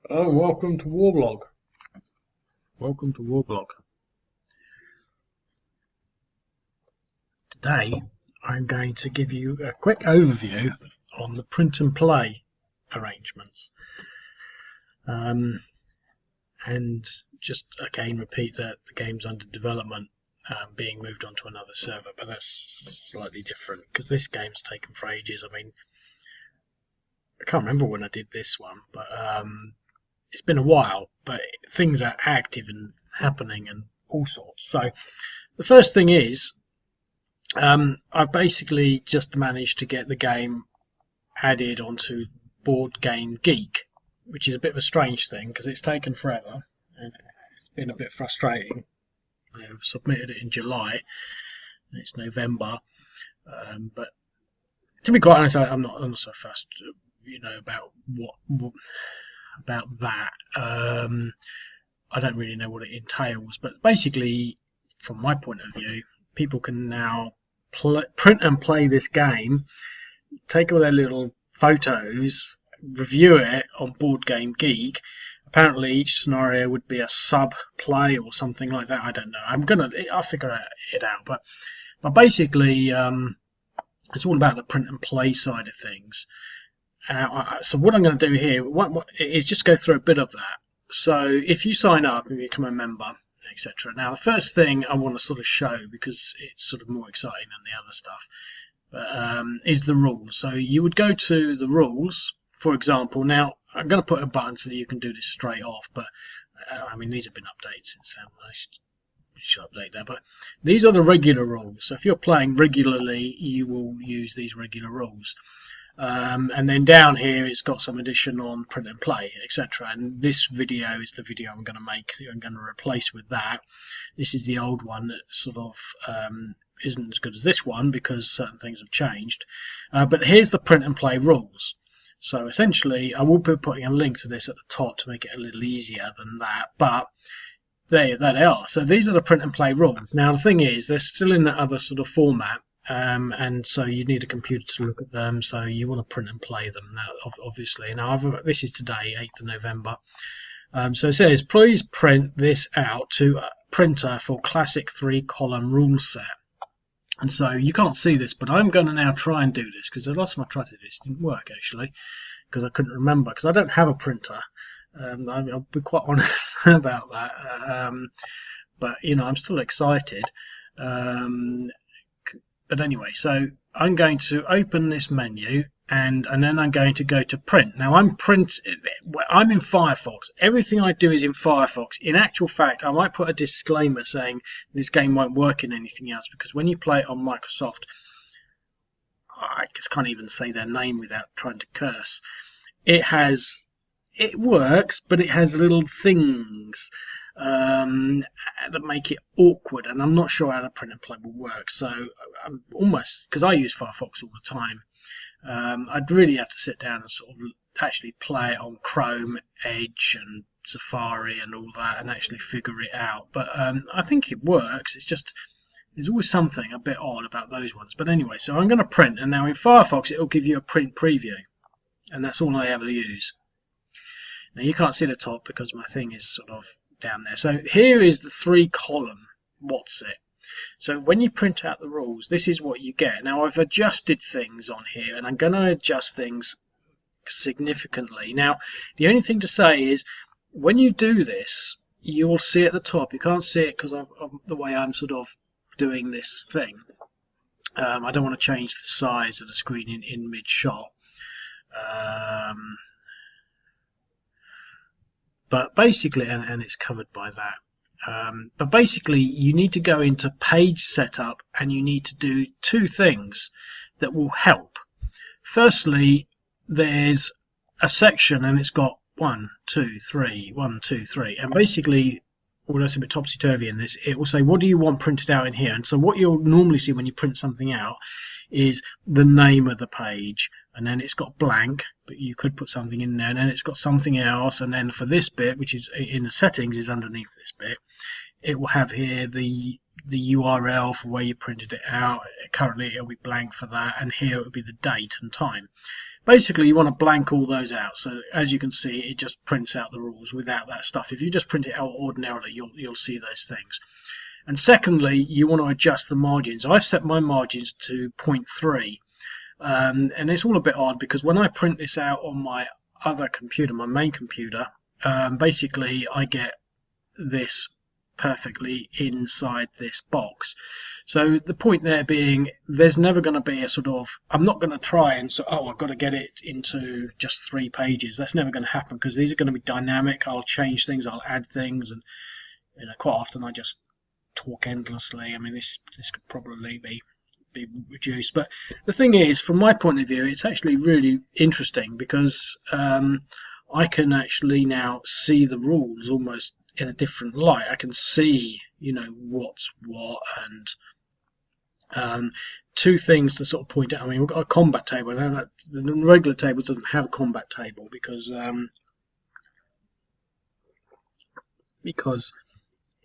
Oh, welcome to Warblog. Welcome to Warblog. Today, I'm going to give you a quick overview on the print and play arrangements. And just again repeat that the game's under development, being moved onto another server, but that's slightly different because this game's taken for ages. I mean, I can't remember when I did this one, but it's been a while, but things are active and happening and all sorts. So the first thing is, I've basically just managed to get the game added onto Board Game Geek, which is a bit of a strange thing because it's taken forever and it's been a bit frustrating. I've submitted it in July and it's November, but to be quite honest, I'm not so fussed, about about that. I don't really know what it entails, but basically, from my point of view, people can now print and play this game, take all their little photos, review it on Board Game Geek. Apparently, each scenario would be a sub play or something like that. I don't know. I'll figure it out. But basically, it's all about the print and play side of things. So what I'm going to do here is just go through a bit of that. So if you sign up and you become a member, etc. Now the first thing I want to sort of show, because it's sort of more exciting than the other stuff, is the rules. So you would go to the rules, for example. Now I'm going to put a button so that you can do this straight off, but I mean these have been updated since then. I should update that, but these are the regular rules. So if you're playing regularly, you will use these regular rules. And then down here it's got some addition on print and play, etc. And this video is the video I'm going to make. I'm going to replace with that. This is the old one that sort of isn't as good as this one because certain things have changed. But here's the print and play rules. So essentially I will be putting a link to this at the top to make it a little easier than that, but there they are. So these are the print and play rules. Now the thing is, they're still in that other sort of format. And so you need a computer to look at them, so you want to print and play them now, obviously. Now this is today, 8th of November. So it says, please print this out to a printer for classic 3-column rule set. And so you can't see this, but I'm going to now try and do this, because the last time I tried to do this didn't work, actually, because I couldn't remember, because I don't have a printer. I'll be quite honest about that. But, I'm still excited. But anyway, so I'm going to open this menu and then I'm going to go to print. Now I'm in Firefox. Everything I do is in Firefox. In actual fact, I might put a disclaimer saying this game won't work in anything else, because when you play it on Microsoft, I just can't even say their name without trying to curse. It works, but it has little things that make it awkward, and I'm not sure how the print and play will work. So I'm almost, because I use Firefox all the time, I'd really have to sit down and sort of actually play it on Chrome, Edge and Safari and all that and actually figure it out. But I think it works. It's just there's always something a bit odd about those ones. But anyway, so I'm going to print, and now in Firefox it'll give you a print preview, and that's all I ever use. Now you can't see the top because my thing is sort of down there. So here is the 3-column what's it. So when you print out the rules, this is what you get. Now I've adjusted things on here, and I'm going to adjust things significantly. Now the only thing to say is, when you do this, you will see at the top, you can't see it because of the way I'm sort of doing this thing. I don't want to change the size of the screen in mid-shot. But basically, and it's covered by that. But basically, you need to go into page setup, and you need to do two things that will help. Firstly, there's a section, and it's got 1, 2, 3, 1, 2, 3, and basically, although it's a bit topsy-turvy in this, it will say, what do you want printed out in here? And so what you'll normally see when you print something out is the name of the page, and then it's got blank, but you could put something in there, and then it's got something else, and then for this bit, which is in the settings, is underneath this bit, it will have here the URL for where you printed it out. Currently it'll be blank for that, and here it will be the date and time. basically you want to blank all those out. So as you can see, it just prints out the rules without that stuff. If you just print it out ordinarily, you'll see those things. And secondly, you want to adjust the margins. I've set my margins to 0.3, and it's all a bit odd because when I print this out on my other computer, my main computer, basically I get this perfectly inside this box. So the point there being, there's never going to be a sort of, I'm not going to try and so, oh, I've got to get it into just 3 pages. That's never going to happen because these are going to be dynamic. I'll change things, I'll add things, and quite often I just talk endlessly. I mean, this could probably be reduced, but the thing is, from my point of view, it's actually really interesting because I can actually now see the rules almost in a different light. I can see, what's what, and 2 things to sort of point out. I mean, we've got a combat table, and the regular table doesn't have a combat table because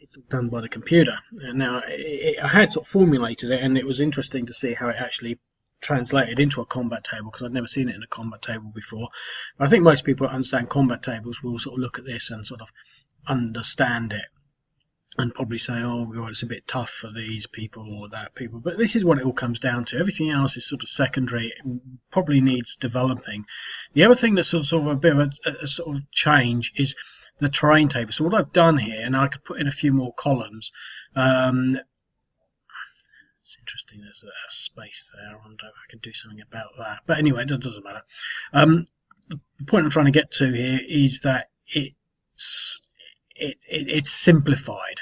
it's done by the computer. And now I had sort of formulated it, and it was interesting to see how it actually translated into a combat table because I'd never seen it in a combat table before. But I think most people that understand combat tables will sort of look at this and sort of understand it and probably say, oh, well, it's a bit tough for these people or that people. But this is what it all comes down to. Everything else is sort of secondary. It probably needs developing. The other thing that's sort of a bit of a sort of change is the terrain table. So what I've done here, and I could put in a few more columns. It's interesting, there's a space there. I wonder if I can do something about that. But anyway, it doesn't matter. The point I'm trying to get to here is that it's simplified.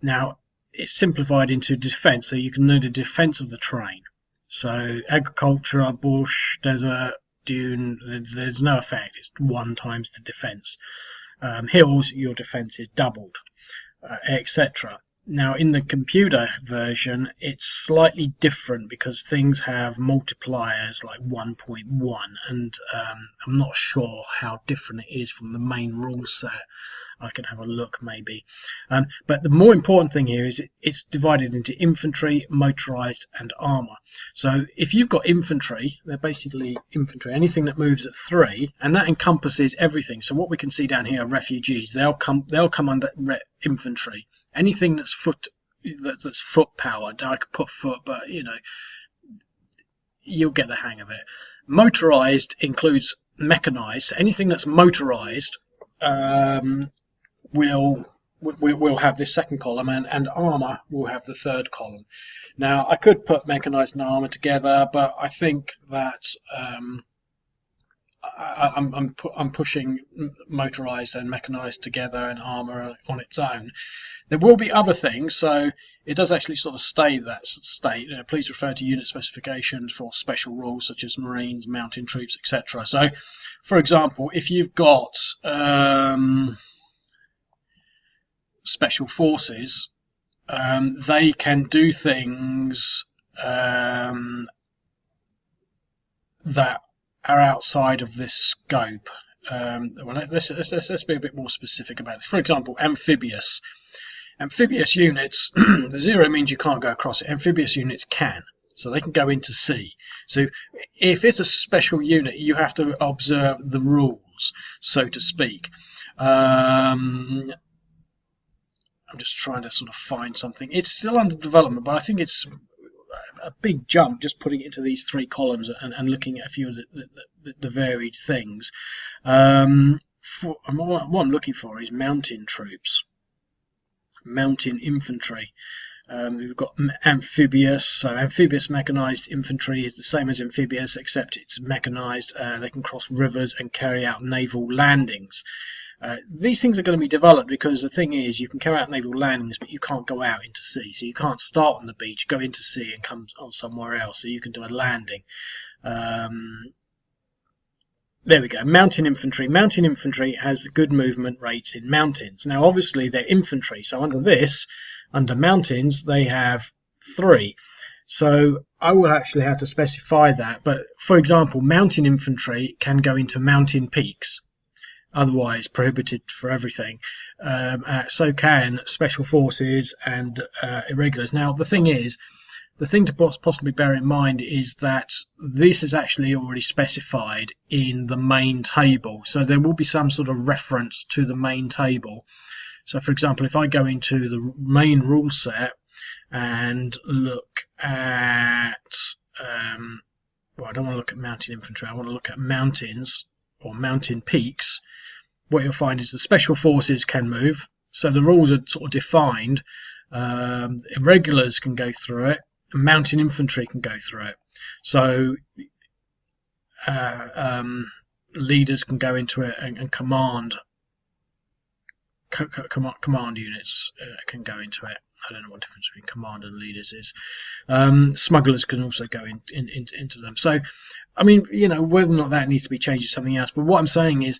Now, it's simplified into defense, so you can know the defense of the terrain. So agriculture, bush, desert, dune, there's no effect. It's 1 times the defense. Hills, your defense is doubled, etc. Now, in the computer version, it's slightly different because things have multipliers like 1.1, and I'm not sure how different it is from the main rule set. I can have a look maybe. But the more important thing here is it's divided into infantry, motorized, and armor. So if you've got infantry, they're basically infantry, anything that moves at 3, and that encompasses everything. So what we can see down here are refugees. They'll come under infantry. Anything that's foot powered, I could put foot, but you'll get the hang of it. Motorized includes mechanized. Anything that's motorized will have this second column, and armor will have the third column. Now, I could put mechanized and armor together, but I think that I'm pushing motorized and mechanized together and armor on its own. There will be other things, so it does actually sort of stay that state. Please refer to unit specifications for special rules such as Marines, mountain troops, etc. So, for example, if you've got special forces, they can do things that are outside of this scope. Well, let's be a bit more specific about this. For example, amphibious units, the 0 means you can't go across it. Amphibious units can, so they can go into sea. So if it's a special unit, you have to observe the rules, so to speak. I'm just trying to sort of find something. It's still under development, but I think it's a big jump just putting it into these 3 columns and looking at a few of the varied things. What I'm looking for is mountain troops, mountain infantry. We've got amphibious, so amphibious mechanized infantry is the same as amphibious, except it's mechanized. They can cross rivers and carry out naval landings. These things are going to be developed because the thing is, you can carry out naval landings, but you can't go out into sea. So you can't start on the beach, go into sea, and come on somewhere else. So you can do a landing. There we go. Mountain infantry. Mountain infantry has good movement rates in mountains. Now, obviously, they're infantry. So under mountains, they have 3. So I will actually have to specify that. But for example, mountain infantry can go into mountain peaks. Otherwise prohibited for everything. So can special forces and irregulars. Now, the thing is, the thing to possibly bear in mind is that this is actually already specified in the main table. So there will be some sort of reference to the main table. So for example, if I go into the main rule set and look at, well, I don't want to look at mountain infantry, I want to look at mountains or mountain peaks, what you'll find is the special forces can move. So the rules are sort of defined. Irregulars can go through it, and mountain infantry can go through it. So leaders can go into it and command units can go into it. I don't know what the difference between command and leaders is. Smugglers can also go into them. So, I mean, you know, whether or not that needs to be changed is something else. But what I'm saying is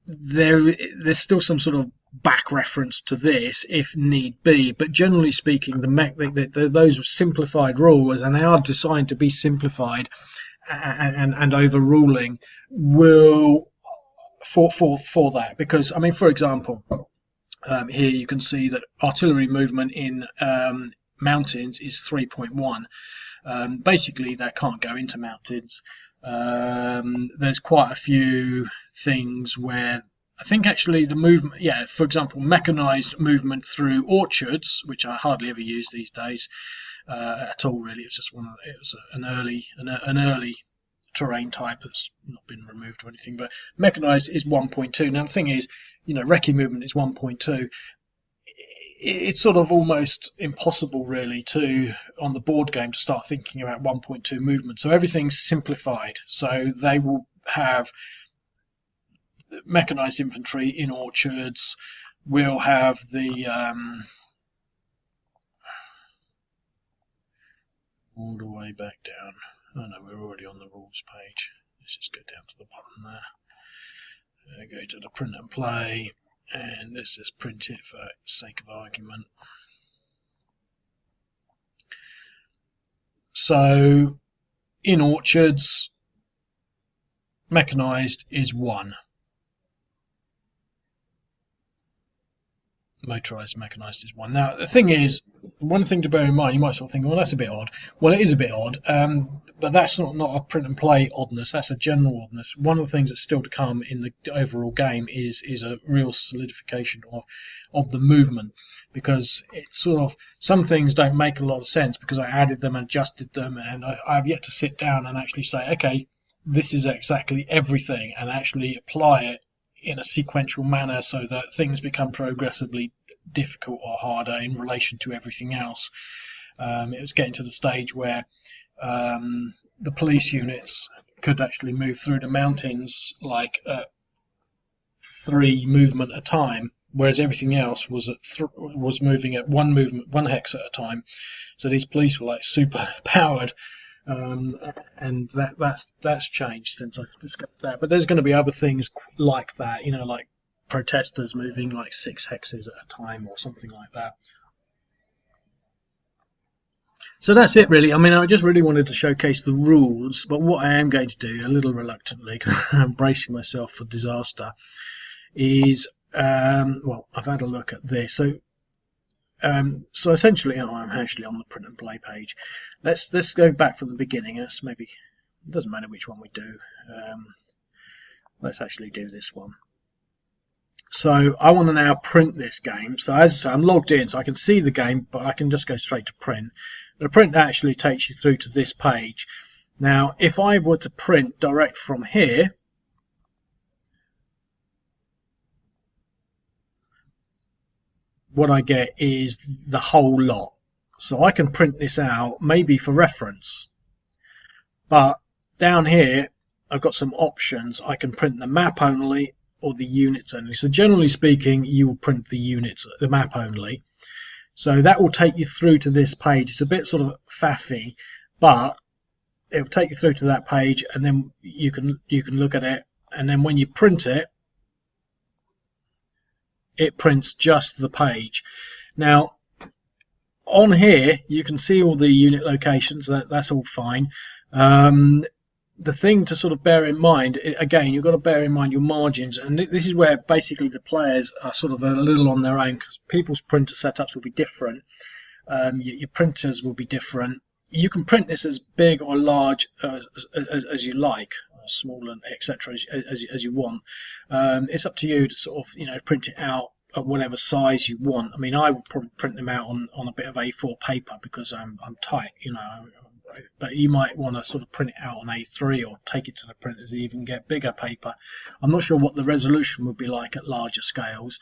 there's still some sort of back reference to this if need be. But generally speaking, those simplified rules, and they are designed to be simplified and overruling, will for that. Because, I mean, for example, here you can see that artillery movement in mountains is 3.1. Basically, that can't go into mountains. There's quite a few things where I think actually the movement, yeah, for example, mechanized movement through orchards, which I hardly ever use these days at all. Really, it's just an early terrain type that's not been removed or anything. But mechanized is 1.2. Now the thing is, you know, recce movement is 1.2. It's sort of almost impossible really to, on the board game, to start thinking about 1.2 movement. So everything's simplified. So they will have mechanized infantry in orchards. We'll have the all the way back down. Oh no, we're already on the rules page. Let's just go down to the bottom there. Go to the print and play, and let's just print it for sake of argument. So in orchards, mechanized is 1. Motorized mechanized is 1. Now the thing is, one thing to bear in mind, you might sort of think, well, that's a bit odd. Well, it is a bit odd, but that's not a print and play oddness, that's a general oddness. One of the things that's still to come in the overall game is a real solidification of the movement, because it's sort of, some things don't make a lot of sense because I added them and adjusted them, and I've yet to sit down and actually say, okay, this is exactly everything, and actually apply it in a sequential manner so that things become progressively difficult or harder in relation to everything else. It was getting to the stage where the police units could actually move through the mountains like 3 movement at a time, whereas everything else was moving at one hex at a time. So these police were like super powered. And that's changed since I discovered that. But there's going to be other things like that, you know, like protesters moving like 6 hexes at a time or something like that. So that's it really. I mean, I just really wanted to showcase the rules, but what I am going to do, a little reluctantly, because I'm bracing myself for disaster, is, well, I've had a look at this. So essentially, I'm actually on the print and play page. Let's go back from the beginning. Maybe it doesn't matter which one we do. Let's actually do this one. So I want to now print this game. So as I say, I'm logged in, so I can see the game, but I can just go straight to print. The print actually takes you through to this page. Now, if I were to print direct from here, what I get is the whole lot. So I can print this out maybe for reference, but down here I've got some options. I can print the map only or the units only. So generally speaking, you will print the units, the map only. So that will take you through to this page. It's a bit sort of faffy, but it will take you through to that page, and then you can look at it, and then when you print it, it prints just the page. Now on here you can see all the unit locations, that's all fine. The thing to sort of bear in mind, again, you've got to bear in mind your margins, and this is where basically the players are sort of a little on their own, because people's printer setups will be different. your printers will be different. You can print this as big or large as you like, small and etc. as you want. It's up to you to sort of print it out at whatever size you want. I mean, I would probably print them out on a bit of A4 paper because I'm tight, but you might want to sort of print it out on A3 or take it to the printers and even get bigger paper. I'm not sure what the resolution would be like at larger scales.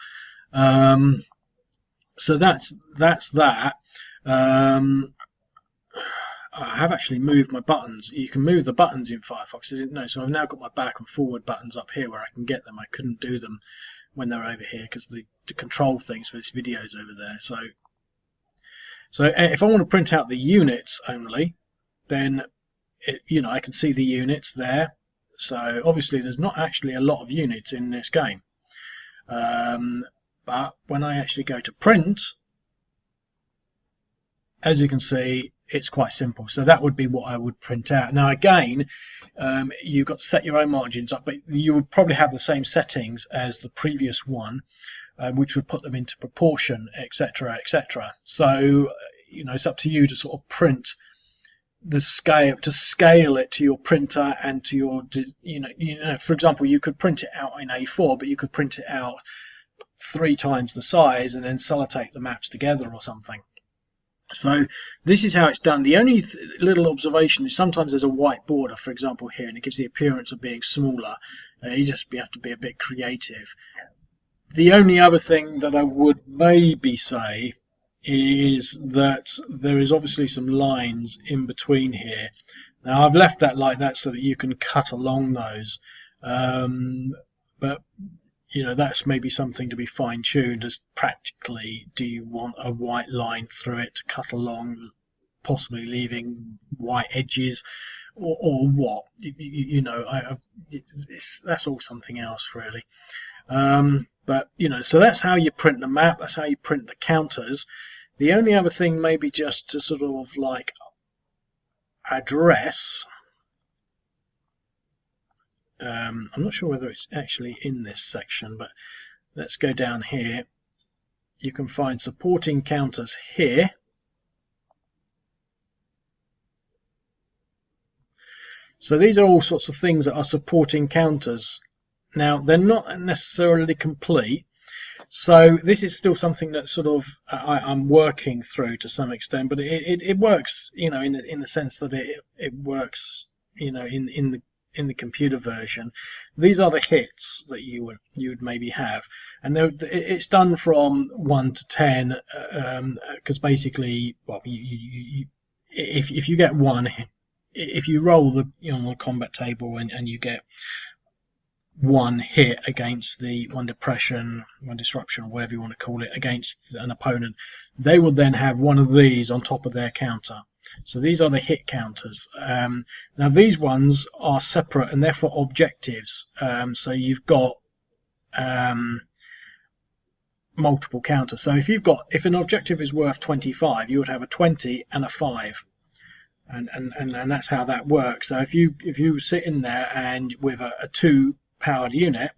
So that's that. I have actually moved my buttons. You can move the buttons in Firefox. I didn't know, so I've now got my back and forward buttons up here where I can get them. I couldn't do them when they're over here because the control things for this video is over there. So if I want to print out the units only, then I can see the units there. So obviously there's not actually a lot of units in this game, but when I actually go to print, as you can see, it's quite simple. So that would be what I would print out. Now again, you've got to set your own margins up, but you would probably have the same settings as the previous one, which would put them into proportion, etc., etc. So it's up to you to sort of print the scale, to scale it to your printer and to your for example, you could print it out in A4, but you could print it out 3 times the size and then sellotape the maps together or something. So this is how it's done. The only little observation is sometimes there's a white border, for example, here, and it gives the appearance of being smaller. You have to be a bit creative. The only other thing that I would maybe say is that there is obviously some lines in between here. Now I've left that like that so that you can cut along those, but that's maybe something to be fine-tuned. As practically, do you want a white line through it to cut along, possibly leaving white edges, or what? That's all something else, really. But so that's how you print the map. That's how you print the counters. The only other thing, maybe just to sort of like address. I'm not sure whether it's actually in this section, but let's go down here. You can find supporting counters here. So these are all sorts of things that are supporting counters. Now they're not necessarily complete, so this is still something that sort of I'm working through to some extent, but it works, in the sense that it works, in the computer version. These are the hits that you would maybe have, and it's done from 1 to 10, because basically, well, if you get 1, if you roll the the combat table and you get 1 hit against the 1 depression, 1 disruption, or whatever you want to call it, against an opponent, they will then have 1 of these on top of their counter. So these are the hit counters. Now these ones are separate and therefore objectives. So you've got multiple counters. So if an objective is worth 25, you would have a 20 and a 5, and that's how that works. So if you sit in there and with a 2 powered unit,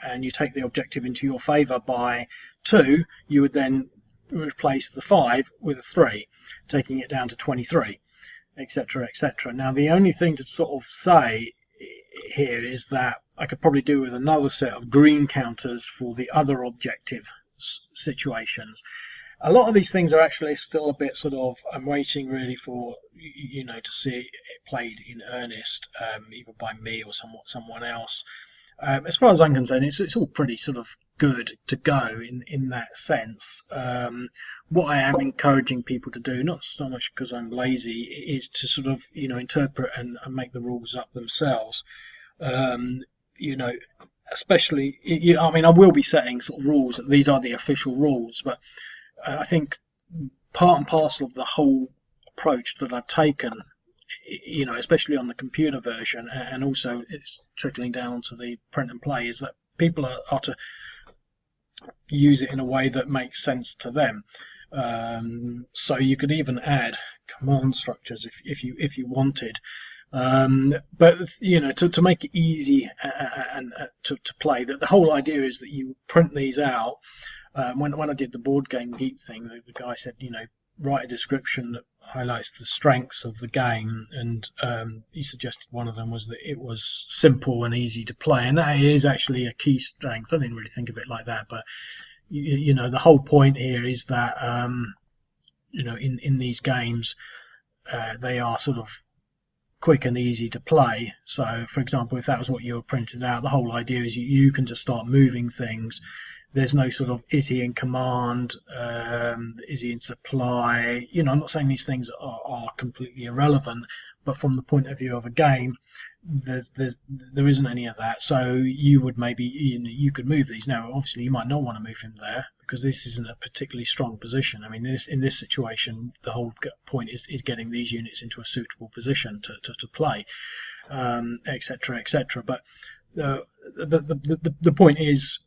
and you take the objective into your favor by 2, you would then replace the 5 with a 3, taking it down to 23, etc., etc. Now the only thing to sort of say here is that I could probably do with another set of green counters for the other objective situations. A lot of these things are actually still a bit sort of, I'm waiting really for to see it played in earnest, either by me or someone else. As far as I'm concerned, it's all pretty sort of good to go in that sense. What I am encouraging people to do, not so much because I'm lazy, is to sort of interpret and make the rules up themselves. Especially, I mean, I will be setting sort of rules. These are the official rules, but I think part and parcel of the whole approach that I've taken, especially on the computer version, and also it's trickling down to the print and play, is that people are to use it in a way that makes sense to them. So you could even add command structures if you wanted, but to make it easy and to play. That the whole idea is that you print these out. When I did the Board Game Geek thing, the guy said, write a description that highlights the strengths of the game, and he suggested one of them was that it was simple and easy to play, and that is actually a key strength. I didn't really think of it like that, but you know, the whole point here is that you know, in these games, they are sort of quick and easy to play. So, for example, if that was what you were printing out, the whole idea is you can just start moving things. There's no sort of is he in command, is he in supply? You know, I'm not saying these things are completely irrelevant, but from the point of view of a game, there isn't any of that. So you would maybe, you could move these. Now, obviously, you might not want to move him there because this isn't a particularly strong position. I mean, in this situation, the whole point is getting these units into a suitable position to play, etc., etc. But the point is,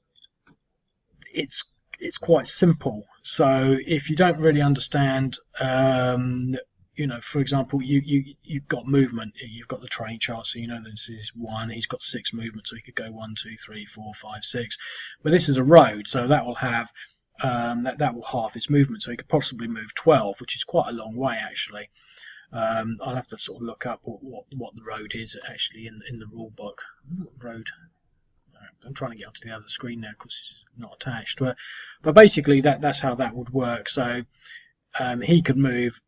it's quite simple. So if you don't really understand, you know, for example, you've got movement, you've got the terrain chart, so you know this is 1. He's got 6 movement, so he could go 1, 2, 3, 4, 5, 6. But this is a road, so that will have that will halve his movement, so he could possibly move 12, which is quite a long way actually. I'll have to sort of look up what the road is actually in the rule book. Road. I'm trying to get onto the other screen now because it's not attached, but basically that's how that would work. So he could move.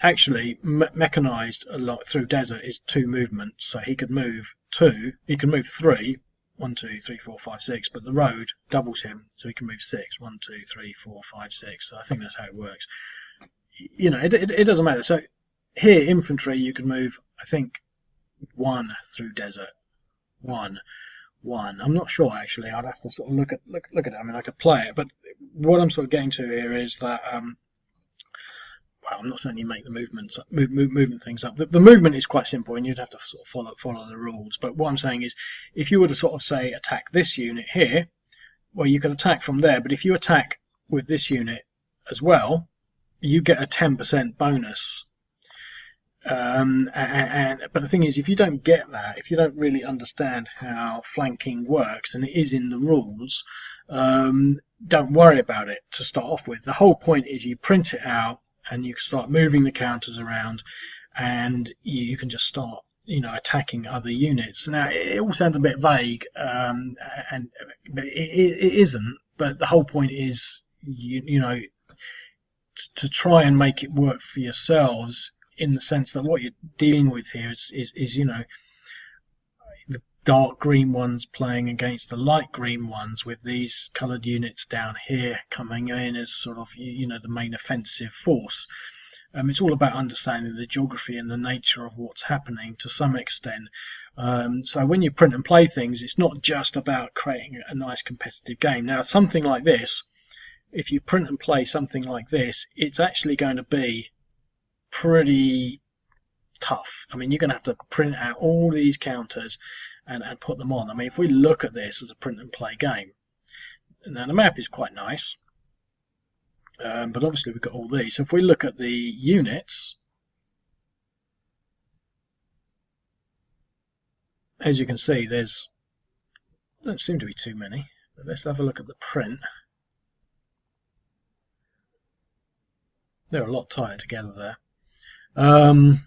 Actually, mechanized a lot through desert is 2 movements, so he could move 2. He can move 3. 1, 2, 3, 4, 5, 6. But the road doubles him, so he can move 6. 1, 2, 3, 4, 5, 6. So I think that's how it works. You know, it doesn't matter. So here, infantry, you can move, I think, 1 through desert. 1. I'm not sure actually. I'd have to sort of look at it. I mean, I could play it, but what I'm sort of getting to here is that well, I'm not saying you make the movements moving things up. The movement is quite simple, and you'd have to sort of follow the rules. But what I'm saying is, if you were to sort of say attack this unit here, well, you can attack from there. But if you attack with this unit as well, you get a 10% bonus. But the thing is, if you don't get that, if you don't really understand how flanking works, and it is in the rules, don't worry about it to start off with. The whole point is you print it out and you start moving the counters around, and you can just start, you know, attacking other units. Now it all sounds a bit vague, but it isn't. But the whole point is, you know, to try and make it work for yourselves, in the sense that what you're dealing with here is you know, the dark green ones playing against the light green ones, with these coloured units down here coming in as sort of, you know, the main offensive force. It's all about understanding the geography and the nature of what's happening to some extent. So when you print and play things, it's not just about creating a nice competitive game. Now, something like this, if you print and play something like this, it's actually going to be pretty tough. I mean, you're going to have to print out all these counters and put them on. I mean, if we look at this as a print and play game, now the map is quite nice, but obviously we've got all these. So if we look at the units, as you can see, don't seem to be too many, but let's have a look at the print. They're a lot tighter together there. I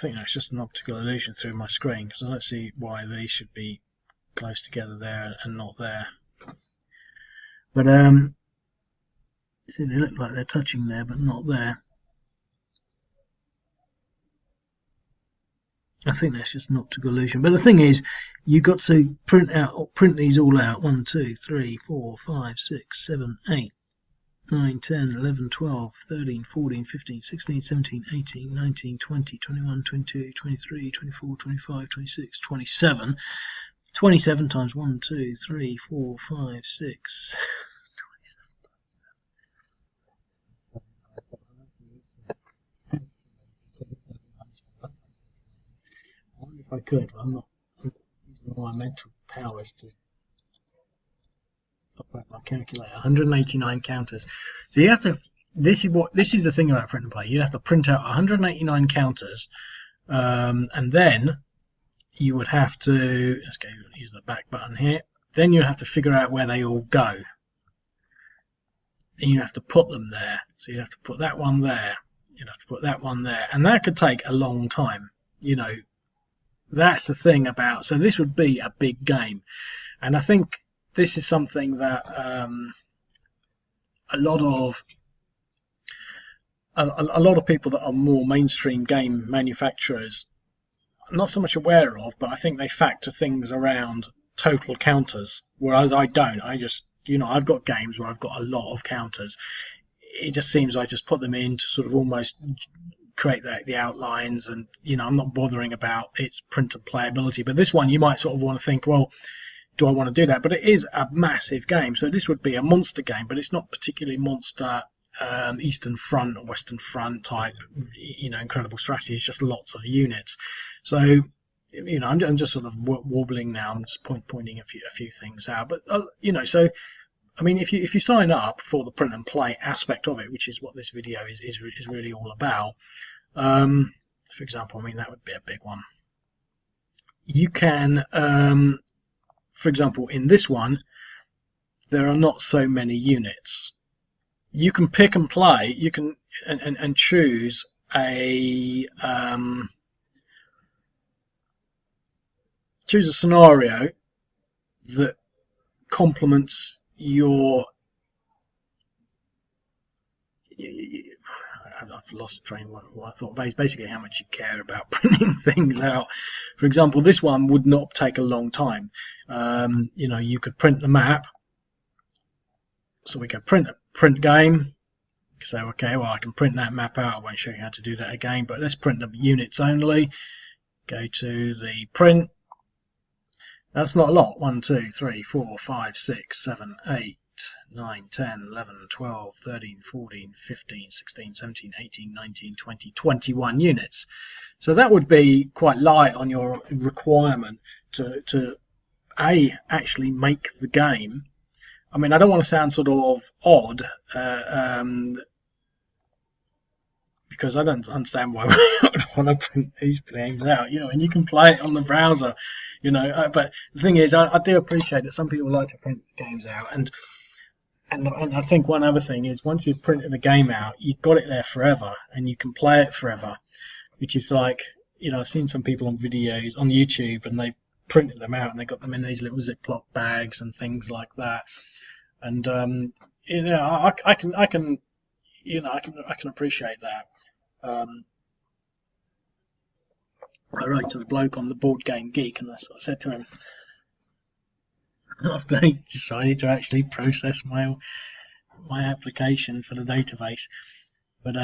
think that's just an optical illusion through my screen, because I don't see why these should be close together there and not there. But see, they look like they're touching there, but not there. I think that's just an optical illusion. But the thing is, you've got to print these all out. 1, 2, 3, 4, 5, 6, 7, 8, 9, 10, 11, 12, 13, 14, 15, 16, 17, 18, 19, 20, 21, 22, 23, 24, 25, 26, 27. 27 times 1, 2, 3, 4, 5, 6. 27. I wonder if I could, but I'm not using all my mental powers to operate my calculator. 189 counters. So you have to. This is the thing about print and play. You have to print out 189 counters, and then you would have to, let's go use the back button here, then you have to figure out where they all go. And you have to put them there. So you have to put that one there, you have to put that one there, and that could take a long time. You know, that's the thing about, so this would be a big game. And I think this is something that a lot of people that are more mainstream game manufacturers are not so much aware of, but I think they factor things around total counters, whereas I don't. I just, you know, I've got games where I've got a lot of counters. It just seems I just put them in to sort of almost create the outlines, and you know, I'm not bothering about its print and playability. But this one, you might sort of want to think, well, do I want to do that? But it is a massive game, so this would be a monster game, but it's not particularly monster Eastern Front or Western Front type, you know, incredible strategy. It's just lots of units. So, you know, I'm just sort of wobbling now. I'm just pointing a few things out. But you know, so I mean, if you sign up for the print and play aspect of it, which is what this video is really all about, for example, I mean, that would be a big one. You can, for example, in this one, there are not so many units. You can pick and play. You can and choose a scenario that complements your. I've lost train of what I thought. Basically, how much you care about printing things out. For example, this one would not take a long time. You know, you could print the map. So we can print game. So okay, well, I can print that map out. I won't show you how to do that again, but let's print the units only. Go to the print. That's not a lot. 1, 2, 3, 4, 5, 6, 7, 8, 9, 10, 11, 12, 13, 14, 15, 16, 17, 18, 19, 20, 21 units. So that would be quite light on your requirement to actually make the game. I mean, I don't want to sound sort of odd, because I don't understand why we would want to print these games out, you know, and you can play it on the browser, you know. But the thing is, I do appreciate that some people like to print games out, and I think one other thing is, once you've printed a game out, you've got it there forever, and you can play it forever, which is like, you know, I've seen some people on videos on YouTube, and they printed them out, and they got them in these little Ziploc bags and things like that. And you know, I can you know, I can appreciate that. I wrote to the bloke on the Board Game Geek, and I said to him, after he decided to actually process my application for the database, but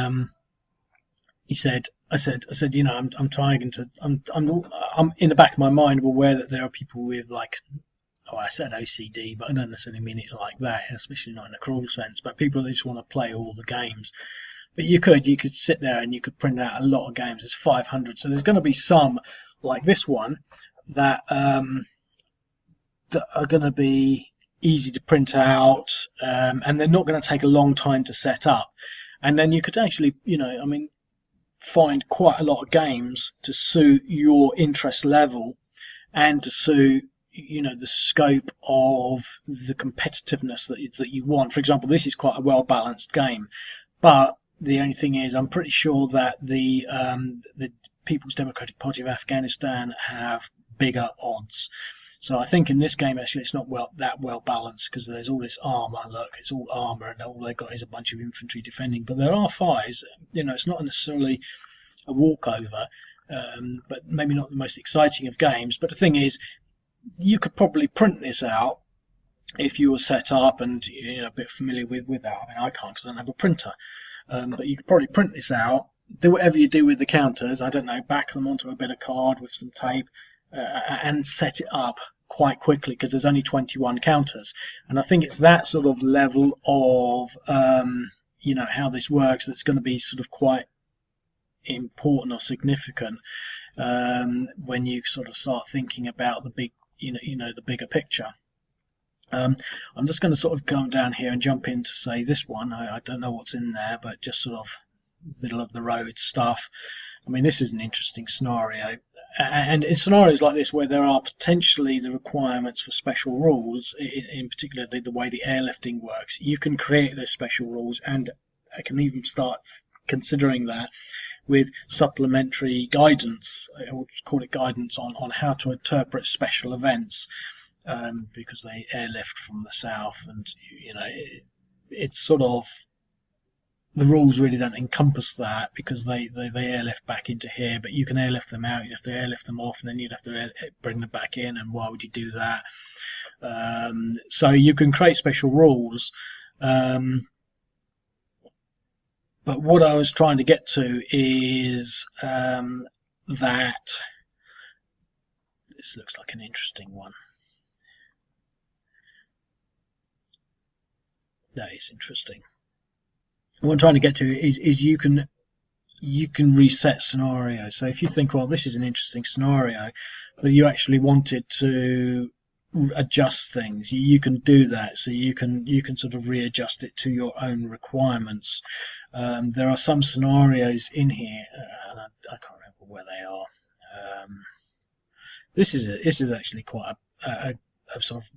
he said, I said, you know, I'm trying to, I'm in the back of my mind aware that there are people with, like, oh, I said OCD, but I don't necessarily mean it like that, especially not in a cruel sense, but people that just want to play all the games. But you could sit there and you could print out a lot of games. There's 500, so there's going to be some like this one that that are going to be easy to print out, and they're not going to take a long time to set up. And then you could actually, you know, I mean, find quite a lot of games to suit your interest level and to suit, you know, the scope of the competitiveness that you want. For example, this is quite a well balanced game, but the only thing is, I'm pretty sure that the People's Democratic Party of Afghanistan have bigger odds. So I think in this game, actually, it's not that well balanced, because there's all this armor. Look, it's all armor, and all they've got is a bunch of infantry defending. But there are fights. You know, it's not necessarily a walkover, but maybe not the most exciting of games. But the thing is, you could probably print this out if you were set up and, you know, a bit familiar with that. I mean, I can't, because I don't have a printer. But you could probably print this out, do whatever you do with the counters, I don't know, back them onto a bit of card with some tape, and set it up quite quickly, because there's only 21 counters. And I think it's that sort of level of, you know, how this works that's going to be sort of quite important or significant when you sort of start thinking about the big, you know, the bigger picture. I'm just going to sort of go down here and jump into, say, this one. I don't know what's in there, but just sort of middle of the road stuff. I mean, this is an interesting scenario, and in scenarios like this where there are potentially the requirements for special rules, in particular the way the airlifting works, you can create those special rules, and I can even start considering that with supplementary guidance. I would call it guidance on how to interpret special events, because they airlift from the south, and it's sort of, the rules really don't encompass that because they airlift back into here, but you can airlift them out, you have to airlift them off, and then you'd have to bring them back in, and why would you do that? So you can create special rules, but what I was trying to get to is that this looks like an interesting one. That is interesting. What I'm trying to get to is you can reset scenarios. So if you think, well, this is an interesting scenario, but you actually wanted to adjust things, you can do that. So you can sort of readjust it to your own requirements. There are some scenarios in here, and I can't remember where they are. This is actually quite a sort of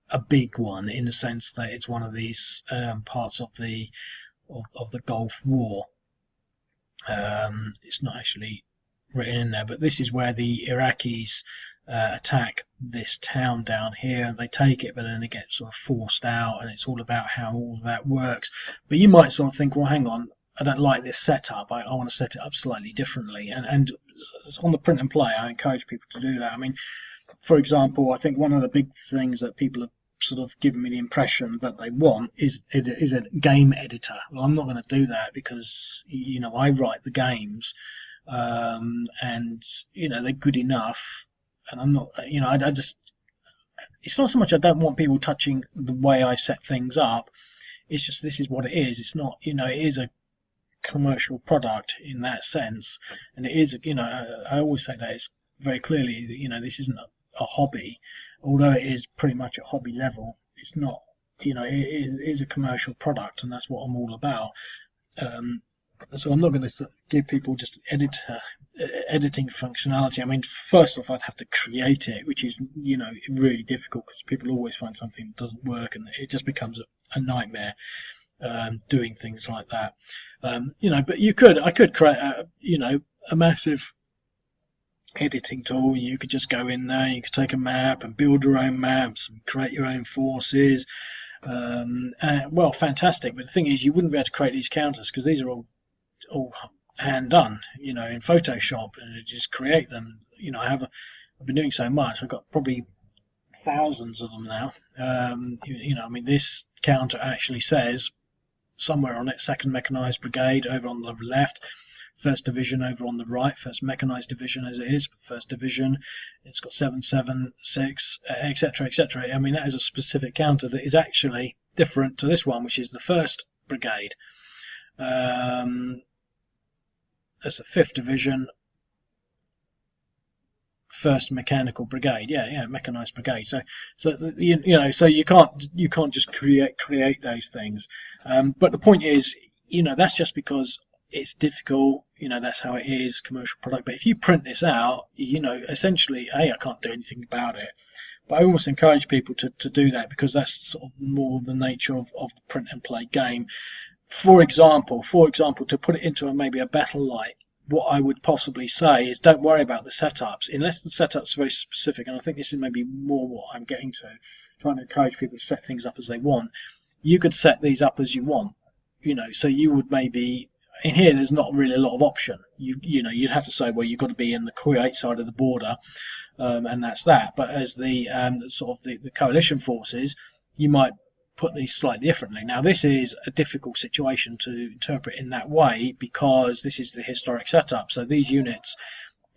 a big one, in the sense that it's one of these parts of the Gulf War. It's not actually written in there, but this is where the Iraqis attack this town down here, and they take it, but then they get sort of forced out, and it's all about how all that works. But you might sort of think, well, hang on, I don't like this setup, I want to set it up slightly differently, and on the print and play, I encourage people to do that. I mean, for example, I think one of the big things that people have sort of given me the impression that they want is a game editor. Well, I'm not going to do that, because I write the games, and they're good enough, and I'm not, I just, it's not so much I don't want people touching the way I set things up, it's just this is what it is. It's not, it is a commercial product in that sense, and it is, I always say that it's very clearly, this isn't a hobby, although it is pretty much at hobby level. It's not, it is a commercial product, and that's what I'm all about. So I'm not going to give people just editing functionality. I mean, first off, I'd have to create it, which is, really difficult, because people always find something that doesn't work, and it just becomes a nightmare doing things like that. But I could create a massive editing tool. You could just go in there, you could take a map and build your own maps and create your own forces. Well, fantastic. But the thing is, you wouldn't be able to create these counters, because these are all hand done, in Photoshop, and just create them. I've been doing so much. I've got probably thousands of them now. I mean, this counter actually says somewhere on it, 2nd Mechanized Brigade over on the left, 1st Division over on the right, 1st Mechanized Division as it is, 1st Division, it's got 776, etc., etc. I mean, that is a specific counter that is actually different to this one, which is the 1st Brigade. That's the 5th Division, 1st Mechanical Brigade. Yeah, Mechanized Brigade. So so you can't just create those things. But the point is, that's just because it's difficult. That's how it is, commercial product. But if you print this out, essentially, I can't do anything about it. But I almost encourage people to do that, because that's sort of more the nature of the print and play game. For example, to put it into maybe a battle light, what I would possibly say is, don't worry about the setups, unless the setup's very specific. And I think this is maybe more what I'm getting to, trying to encourage people to set things up as they want. You could set these up as you want, so you would maybe, in here there's not really a lot of option. You'd have to say, well, you've got to be in the Kuwait side of the border, and that's that. But as the sort of the coalition forces, you might put these slightly differently. Now, this is a difficult situation to interpret in that way, because this is the historic setup. So these units,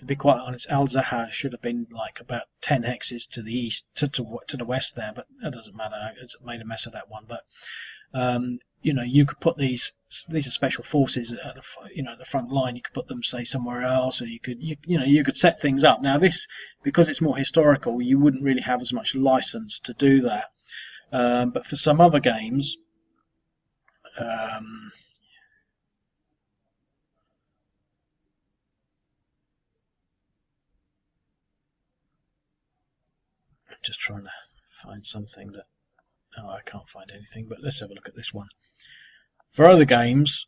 to be quite honest, Al-Zahar should have been like about 10 hexes to the east, to the west there, but that doesn't matter. It's made a mess of that one. But you could put these are special forces at the front line. You could put them, say, somewhere else, or you could set things up. Now, this, because it's more historical, you wouldn't really have as much license to do that. But for some other games, just trying to find something that... Oh, I can't find anything, but let's have a look at this one. For other games,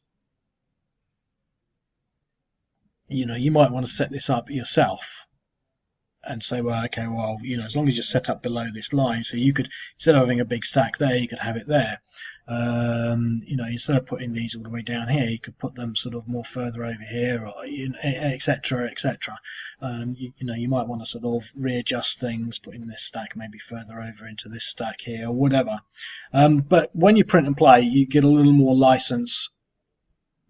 you might want to set this up yourself and say, well, okay, well, as long as you're set up below this line, so you could, instead of having a big stack there, you could have it there. Instead of putting these all the way down here, you could put them sort of more further over here, or etc., etc. You might want to sort of readjust things, putting this stack maybe further over into this stack here, or whatever. But when you print and play, you get a little more license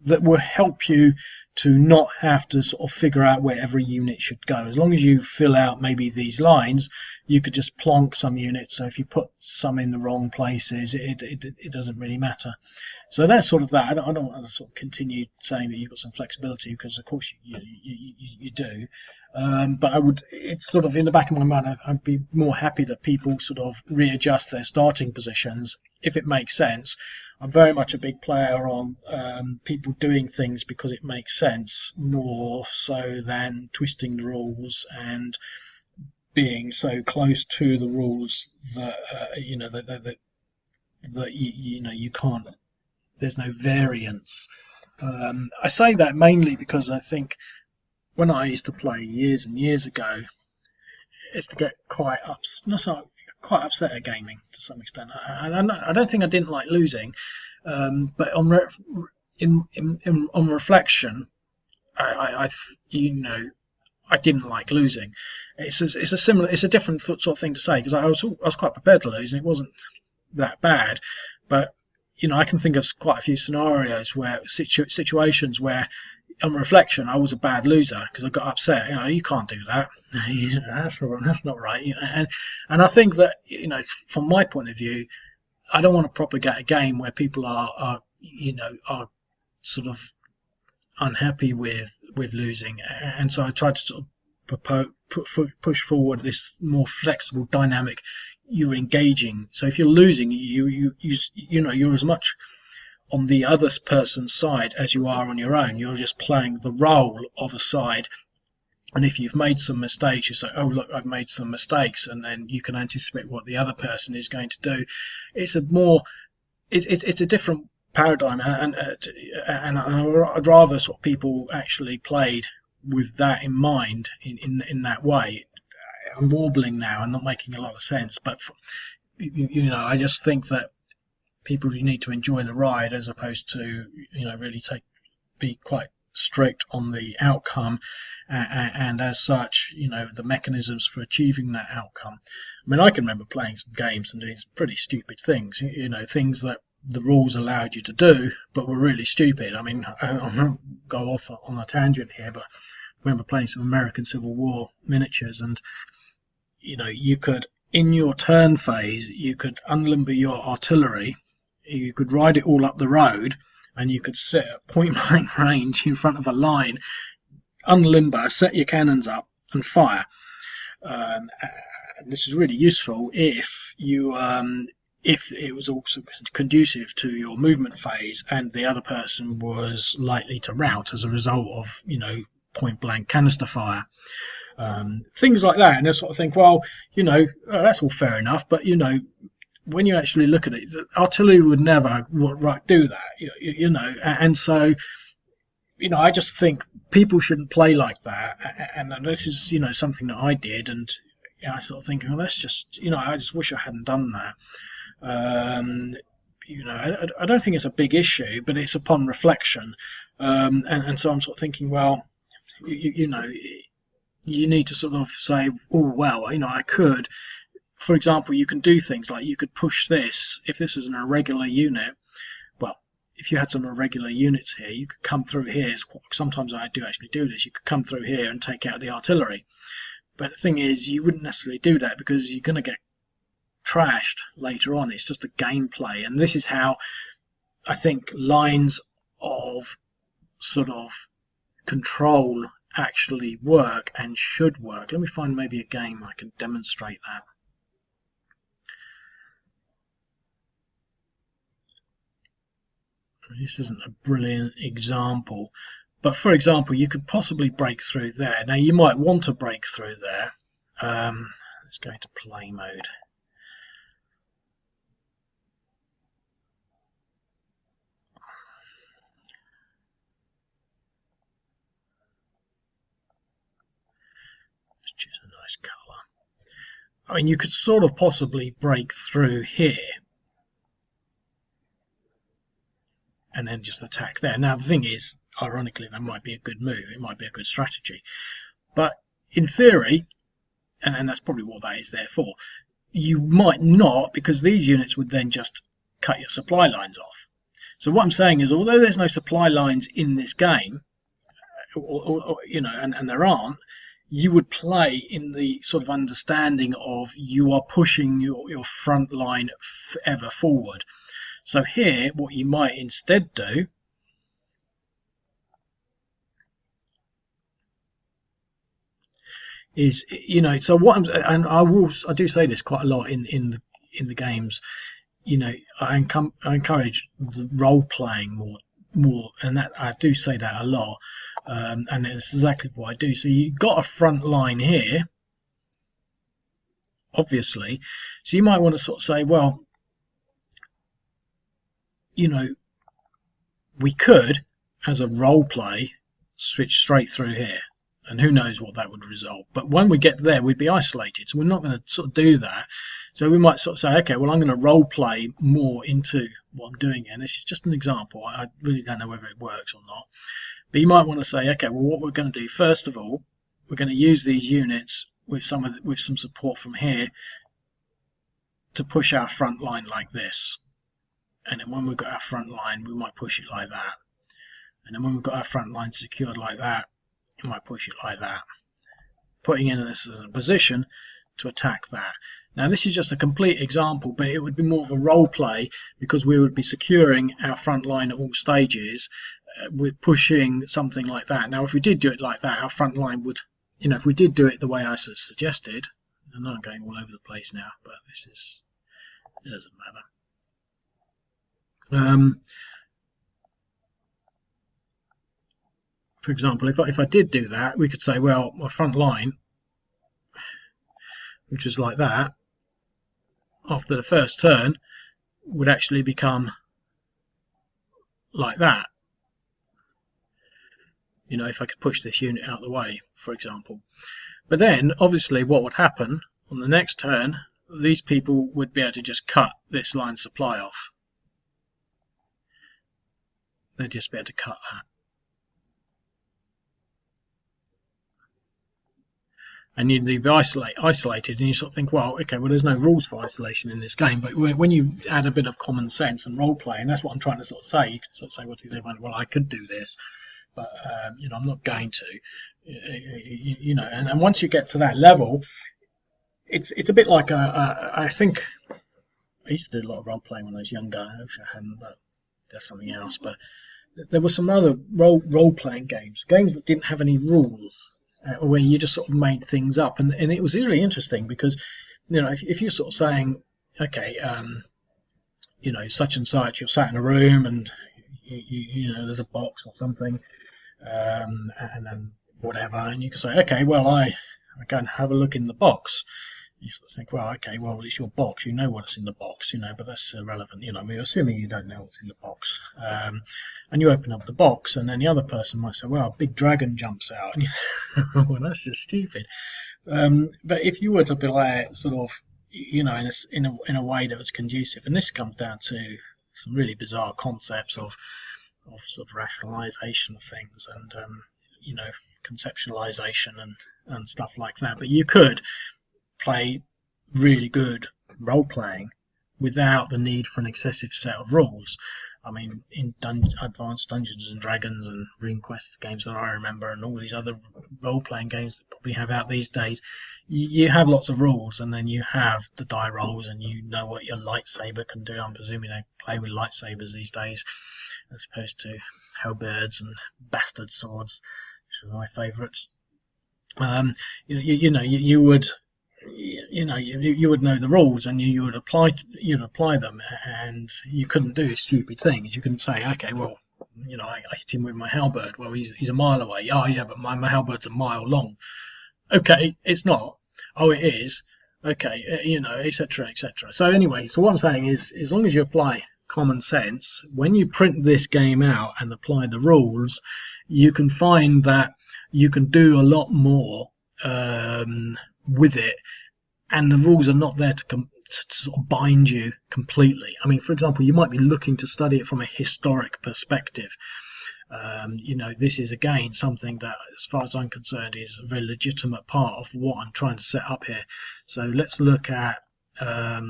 that will help you to not have to sort of figure out where every unit should go. As long as you fill out maybe these lines, you could just plonk some units. So if you put some in the wrong places, it doesn't really matter. So that's sort of that. I don't want to sort of continue saying that you've got some flexibility, because of course you do. But it's sort of in the back of my mind, I'd be more happy that people sort of readjust their starting positions if it makes sense. I'm very much a big player on people doing things because it makes sense, more so than twisting the rules and being so close to the rules that you can't. There's no variance. I say that mainly because I think when I used to play years and years ago, it's to get quite upset at gaming to some extent. I don't think I didn't like losing, but on reflection, I didn't like losing. It's a different sort of thing to say, because I was quite prepared to lose, and it wasn't that bad. But I can think of quite a few scenarios where situations where, on reflection, I was a bad loser because I got upset. You can't do that. That's not right. And I think that from my point of view, I don't want to propagate a game where people are sort of unhappy with losing, and so I try to sort of push forward this more flexible dynamic. You're engaging. So if you're losing, you're as much on the other person's side as you are on your own. You're just playing the role of a side, and if you've made some mistakes, you say, oh look, I've made some mistakes, and then you can anticipate what the other person is going to do. It's a different paradigm, and I'd rather sort of people actually played with that in mind in that way. I'm warbling now and not making a lot of sense, but I just think that people need to enjoy the ride, as opposed to really be quite strict on the outcome, and as such the mechanisms for achieving that outcome. I mean, I can remember playing some games and doing some pretty stupid things, things that the rules allowed you to do but were really stupid. I mean, I won't go off on a tangent here, but I remember playing some American Civil War miniatures, and you could, in your turn phase, you could unlimber your artillery, you could ride it all up the road, and you could sit at point blank range in front of a line, unlimber, set your cannons up, and fire. And this is really useful if it was also conducive to your movement phase, and the other person was likely to rout as a result of point blank canister fire. Things like that, and I sort of think, well, that's all fair enough, but when you actually look at it, the artillery would never do that, and so I just think people shouldn't play like that, and this is something that I did, and I sort of think, well, that's just I just wish I hadn't done that. I don't think it's a big issue, but it's upon reflection, and so I'm sort of thinking, well, you need to sort of say, oh well, I could, for example, you can do things like you could push this. If this is an irregular unit, well, if you had some irregular units here, you could come through here. Sometimes I do actually do this. You could come through here and take out the artillery. But the thing is, you wouldn't necessarily do that because you're going to get trashed later on. It's just a gameplay, and this is how I think lines of sort of control actually work and should work. Let me find maybe a game I can demonstrate that. This isn't a brilliant example, but for example, you could possibly break through there. Now you might want to break through there. Let's go into play mode. Let's choose a nice colour. I mean, you could sort of possibly break through here and then just attack there. Now the thing is, ironically, that might be a good move. It might be a good strategy. But in theory, and that's probably what that is there for, you might not, because these units would then just cut your supply lines off. So what I'm saying is, although there's no supply lines in this game, you know, and there aren't, you would play in the sort of understanding of you are pushing your front line ever forward. So here, what you might instead do is, you know, so what and I do say this quite a lot in the games. You know, I encourage role playing more, and that I do say that a lot, and it's exactly what I do. So you've got a front line here, obviously, so you might want to sort of say, well, you know, we could, as a role play, switch straight through here, and who knows what that would result. But when we get there, we'd be isolated, so we're not going to sort of do that. So we might sort of say, okay, well, I'm going to role play more into what I'm doing here. And this is just an example. I really don't know whether it works or not. But you might want to say, okay, well, what we're going to do, first of all, we're going to use these units with some support from here to push our front line like this. And then when we've got our front line, we might push it like that. And then when we've got our front line secured like that, we might push it like that, putting in this as a position to attack that. Now this is just a complete example, but it would be more of a role play, because we would be securing our front line at all stages with pushing something like that. Now if we did do it like that, our front line would, you know, if we did do it the way I suggested, I know I'm going all over the place now, but it doesn't matter. For example, if I did do that, we could say, well, my front line, which is like that, after the first turn, would actually become like that. You know, if I could push this unit out of the way, for example. But then, obviously, what would happen on the next turn, these people would be able to just cut this line of supply off. They'd just be able to cut that. And you'd be isolated, and you sort of think, well, okay, well, there's no rules for isolation in this game. But when you add a bit of common sense and role play, and that's what I'm trying to sort of say, you can sort of say, well, I could do this, but you know, I'm not going to. You know, and once you get to that level, it's a bit like I think I used to do a lot of role playing when I was younger. I wish I hadn't, but that's something else. But there were some other role playing games that didn't have any rules. Where you just sort of made things up, and it was really interesting, because, you know, if you're sort of saying, okay, you know, such and such, you're sat in a room and you know, there's a box or something, and then whatever, and you can say, okay, well, I go and have a look in the box. You sort of think, well, okay, well, it's your box, you know what's in the box, you know, but that's irrelevant, you know, I mean, assuming you don't know what's in the box. And you open up the box, and then the other person might say, well, a big dragon jumps out. And you, well, that's just stupid. But if you were to play it sort of, you know, in a way that was conducive, and this comes down to some really bizarre concepts of sort of rationalization of things, and, you know, conceptualization and stuff like that. But you could play really good role playing without the need for an excessive set of rules. I mean, in advanced Dungeons and Dragons and RuneQuest games that I remember, and all these other role-playing games that probably have out these days, you have lots of rules, and then you have the die rolls, and you know what your lightsaber can do. I'm presuming they play with lightsabers these days, as opposed to halberds and bastard swords, which are my favourites. You would know the rules, and you would apply them, and you couldn't do stupid things. You couldn't say, okay, well, you know, I hit him with my halberd. Well, he's a mile away. Oh yeah, but my halberd's a mile long. Okay, it's not. Oh, it is. Okay, you know, etc., etc. So anyway, so what I'm saying is, as long as you apply common sense, when you print this game out and apply the rules, you can find that you can do a lot more with it, and the rules are not there to sort of bind you completely. I mean, for example, you might be looking to study it from a historic perspective. You know, this is again something that, as far as I'm concerned, is a very legitimate part of what I'm trying to set up here. So let's look at, I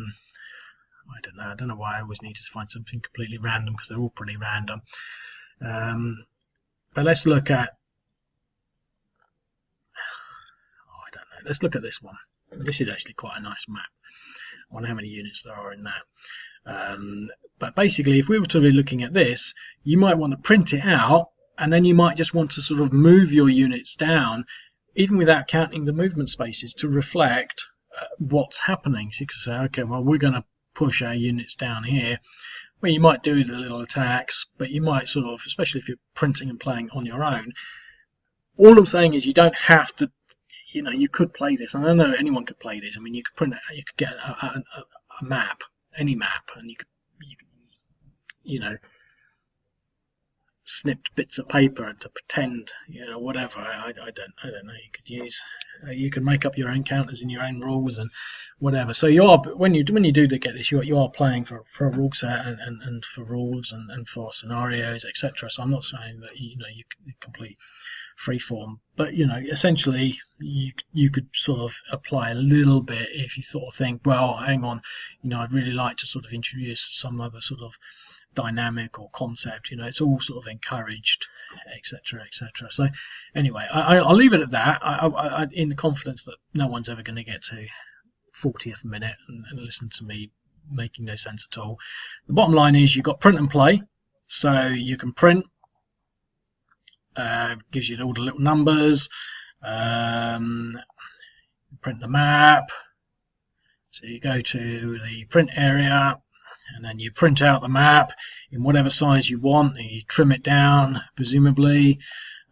don't know why I always need to find something completely random, because they're all pretty random. But let's look at, I don't know, let's look at this one. This is actually quite a nice map. I wonder how many units there are in that. But basically, if we were to be looking at this, you might want to print it out, and then you might just want to sort of move your units down, even without counting the movement spaces, to reflect what's happening. So you could say, okay, well, we're going to push our units down here. Well, you might do the little attacks, but you might sort of, especially if you're printing and playing on your own, all I'm saying is you don't have to, you know, you could play this, and I know anyone could play this. I mean, you could print it, you could get a map, any map, and you could, you know, snipped bits of paper to pretend, you know, whatever. I don't know. You could use, you can make up your own counters and your own rules and whatever. So you are, when you do get this, you are playing for a rule set and for rules and for scenarios, etc. So I'm not saying that, you know, you can complete freeform, but, you know, essentially you could sort of apply a little bit if you sort of think, well, hang on, you know, I'd really like to sort of introduce some other sort of dynamic or concept. You know, it's all sort of encouraged, etc., etc. So anyway, I'll leave it at that. I in the confidence that no one's ever going to get to 40th minute and listen to me making no sense at all. The bottom line is you've got print and play, so you can print. Gives you all the little numbers. Print the map. So you go to the print area, and then you print out the map in whatever size you want, and you trim it down, presumably.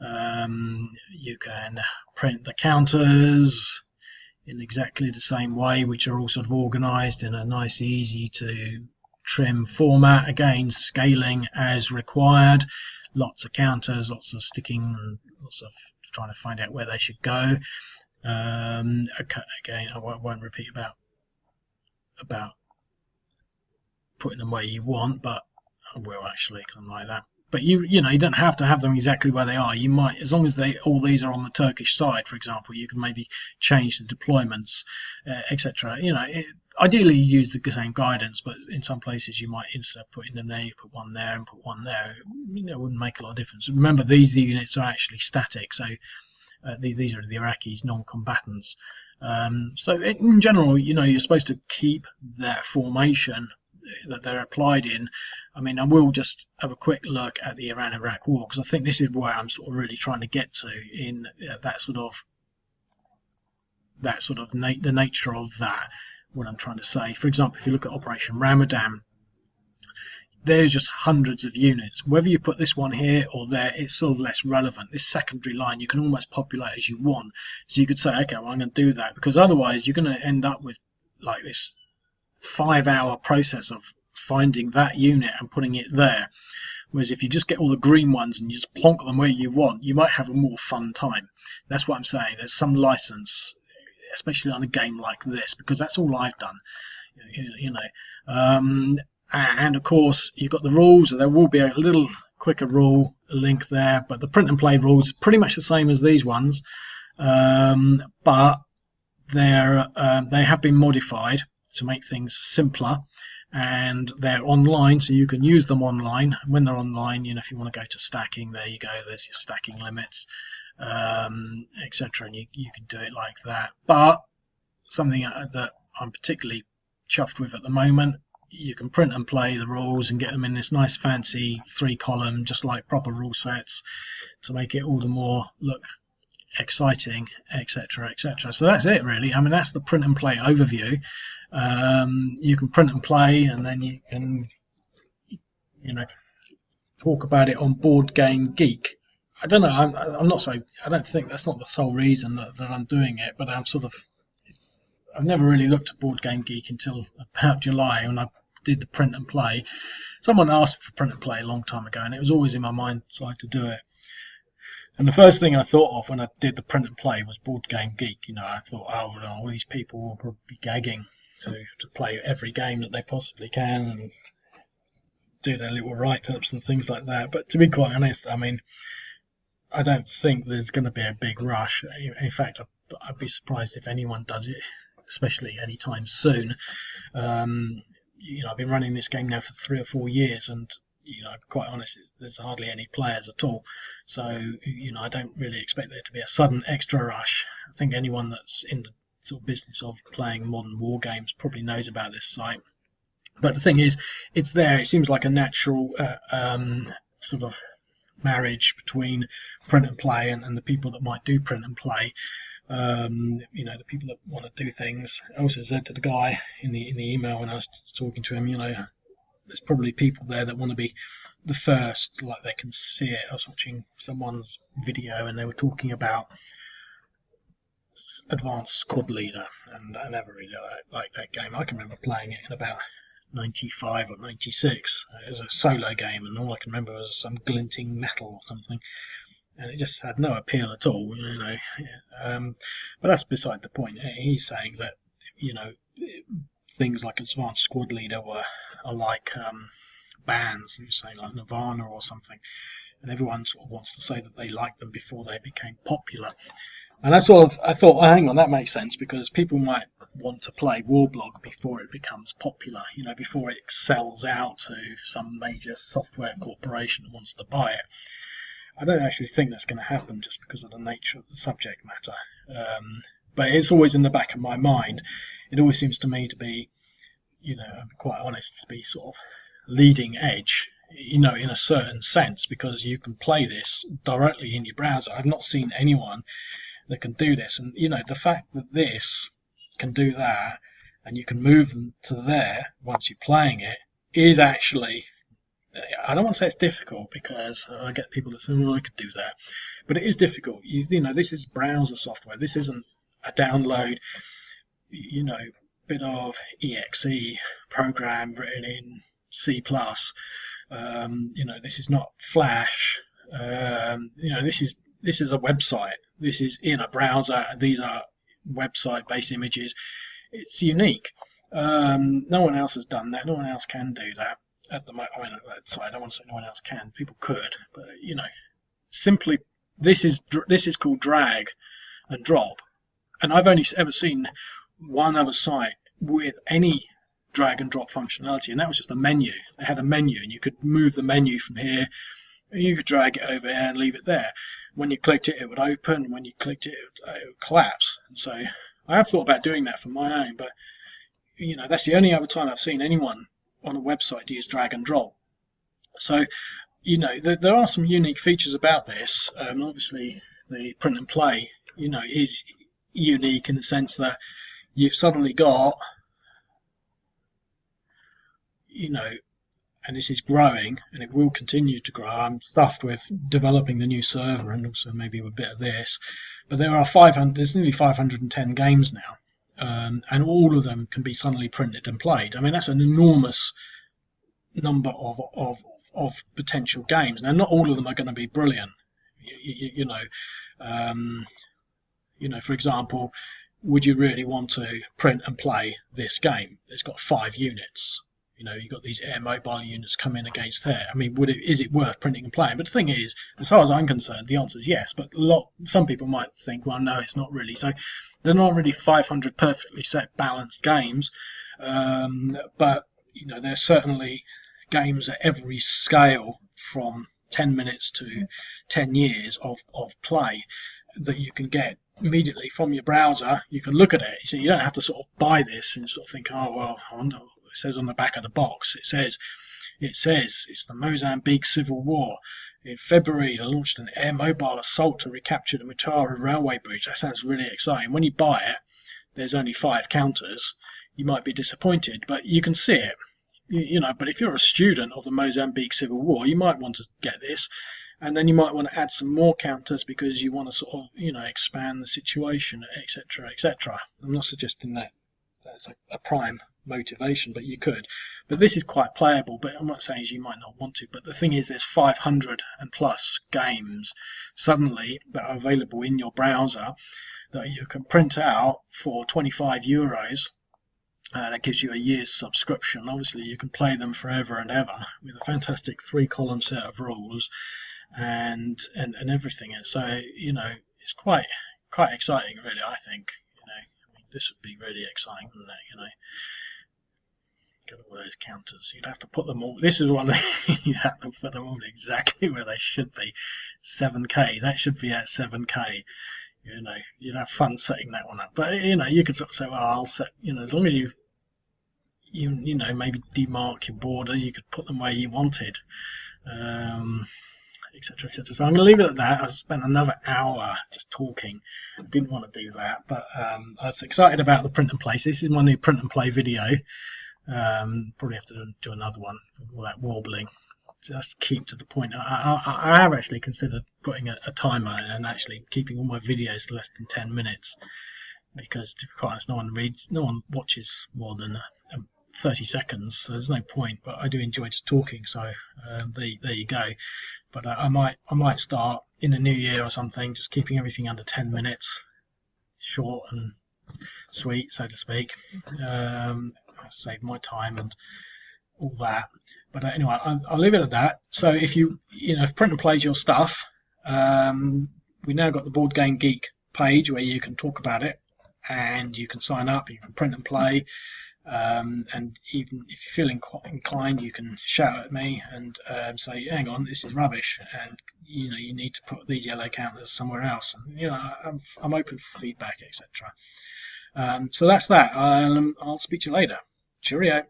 You can print the counters in exactly the same way, which are all sort of organized in a nice, easy to trim format. Again, scaling as required. Lots of counters, lots of sticking, lots of trying to find out where they should go. Okay, again, I won't repeat about putting them where you want, but I will actually, because I'm like that. But you know, you don't have to have them exactly where they are. You might, as long as all these are on the Turkish side, for example, you can maybe change the deployments, etc. You know, ideally you use the same guidance, but in some places you might, instead of putting them there, you put one there and put one there. You know, it wouldn't make a lot of difference. Remember, these units are actually static, so these are the Iraqis, non-combatants. So in general, you know, you're supposed to keep their formation that they're applied in. I mean, I will just have a quick look at the Iran-Iraq war, because I think this is where I'm sort of really trying to get to in that sort of the nature of that, what I'm trying to say. For example, if you look at Operation Ramadan, there's just hundreds of units. Whether you put this one here or there, it's sort of less relevant. This secondary line you can almost populate as you want. So you could say, okay, well, I'm going to do that, because otherwise you're going to end up with like this 5-hour process of finding that unit and putting it there. Whereas if you just get all the green ones and you just plonk them where you want, you might have a more fun time. That's what I'm saying. There's some license, especially on a game like this, because that's all I've done. You know, and of course you've got the rules. There will be a little quicker rule link there, but the print and play rules are pretty much the same as these ones, but they have been modified to make things simpler, and they're online, so you can use them online. When they're online, you know, if you want to go to stacking, there you go, there's your stacking limits, etc., and you can do it like that. But something that I'm particularly chuffed with at the moment, you can print and play the rules and get them in this nice fancy 3-column, just like proper rule sets, to make it all the more look exciting, etc., etc. So that's it, really. I mean, that's the print and play overview. You can print and play, and then you can, you know, talk about it on Board Game Geek. I don't know. I'm not so. I don't think that's not the sole reason that I'm doing it, but I'm sort of. I've never really looked at Board Game Geek until about July when I did the print and play. Someone asked for print and play a long time ago, and it was always in my mind so I had to do it. And the first thing I thought of when I did the print and play was Board Game Geek. I thought, oh, well, all these people will probably be gagging to play every game that they possibly can and do their little write-ups and things like that. But to be quite honest, I mean, I don't think there's going to be a big rush. In fact, I'd be surprised if anyone does it, especially anytime soon. I've been running this game now for 3 or 4 years, and quite honest, there's hardly any players at all. So I don't really expect there to be a sudden extra rush. I think anyone that's in the sort of business of playing modern war games probably knows about this site. But the thing is, it's there. It seems like a natural sort of marriage between print and play and the people that might do print and play. The people that want to do things. I also said to the guy in the email when I was talking to him, there's probably people there that want to be the first, like they can see it. I was watching someone's video and they were talking about Advanced Squad Leader, and I never really liked that game. I can remember playing it in about 95 or 96. It was a solo game, and all I can remember was some glinting metal or something, and it just had no appeal at all, but that's beside the point. He's saying that things like Advanced Squad Leader are like bands, say like Nirvana or something, and everyone sort of wants to say that they liked them before they became popular. And I thought, oh, hang on, that makes sense, because people might want to play Warblog before it becomes popular, before it sells out to some major software corporation that wants to buy it. I don't actually think that's going to happen just because of the nature of the subject matter. But it's always in the back of my mind. It always seems to me to be, I'm quite honest, to be sort of leading edge, in a certain sense, because you can play this directly in your browser. I've not seen anyone that can do this, and the fact that this can do that and you can move them to there once you're playing it is actually, I don't want to say it's difficult, because I get people that say, well, I could do that, but it is difficult. This is browser software. This isn't a download bit of exe program written in C+. This is not Flash. This is a website. This is in a browser. These are website-based images. It's unique. No one else has done that. No one else can do that at the moment. I don't want to say no one else can. People could, but simply this is called drag and drop. And I've only ever seen one other site with any drag and drop functionality, and that was just a menu. They had a menu, and you could move the menu from here. You could drag it over here and leave it there. When you clicked it, it would open. When you clicked it, it would collapse. And so I have thought about doing that for my own, but that's the only other time I've seen anyone on a website use drag and drop. So there are some unique features about this. Obviously, the print and play is unique in the sense that you've suddenly got and this is growing, and it will continue to grow. I'm stuffed with developing the new server and also maybe a bit of this, but there's nearly 510 games now, and all of them can be suddenly printed and played. I mean, that's an enormous number of potential games. Now, not all of them are going to be brilliant. For example, would you really want to print and play this game? It's got 5 units. You've got these air mobile units come in against there. I mean, is it worth printing and playing? But the thing is, as far as I'm concerned, the answer is yes. But some people might think, well, no, it's not really. So there's not really 500 perfectly set, balanced games. But there's certainly games at every scale, from 10 minutes to 10 years of play, that you can get immediately from your browser. You can look at it. So you don't have to sort of buy this and sort of think, oh, well, I wonder. It says on the back of the box, it says it's the Mozambique Civil War. In February, they launched an air mobile assault to recapture the Mutara railway bridge. That sounds really exciting. When you buy it, there's only 5 counters. You might be disappointed, but you can see it. But if you're a student of the Mozambique Civil War, you might want to get this, and then you might want to add some more counters because you want to sort of expand the situation, etc., etc. I'm not suggesting that as a prime motivation, but you could. But this is quite playable, but I'm not saying you might not want to. But the thing is, there's 500 and plus games suddenly that are available in your browser that you can print out for €25. That gives you a year's subscription. Obviously, you can play them forever and ever with a fantastic 3-column set of rules and everything. And so, it's quite exciting, really. I think, I mean, this would be really exciting, wouldn't it? Get all those counters. You'd have to put them all. This is one you have to put them all exactly where they should be. 7K. That should be at 7K. You'd have fun setting that one up. But you could sort of say, well, I'll set. As long as you maybe demark your borders, you could put them where you wanted, etc., etc. So I'm going to leave it at that. I spent another hour just talking. I didn't want to do that, but I was excited about the print and play. So this is my new print and play video. Probably have to do another one with all that warbling. Just keep to the point. I have actually considered putting a timer and actually keeping all my videos to less than 10 minutes, because to be quite honest, no one watches more than 30 seconds, so there's no point. But I do enjoy just talking, so there you go. But I might start in the new year or something, just keeping everything under 10 minutes, short and sweet, so to speak. Save my time and all that. But anyway, I'll leave it at that. So if if print and play's your stuff, we now got the Board Game Geek page where you can talk about it, and you can sign up, you can print and play, and even if you feel inclined, you can shout at me and say, hang on, this is rubbish, and you need to put these yellow counters somewhere else. And I'm open for feedback, etc. So that's that. I'll speak to you later. Cheerio.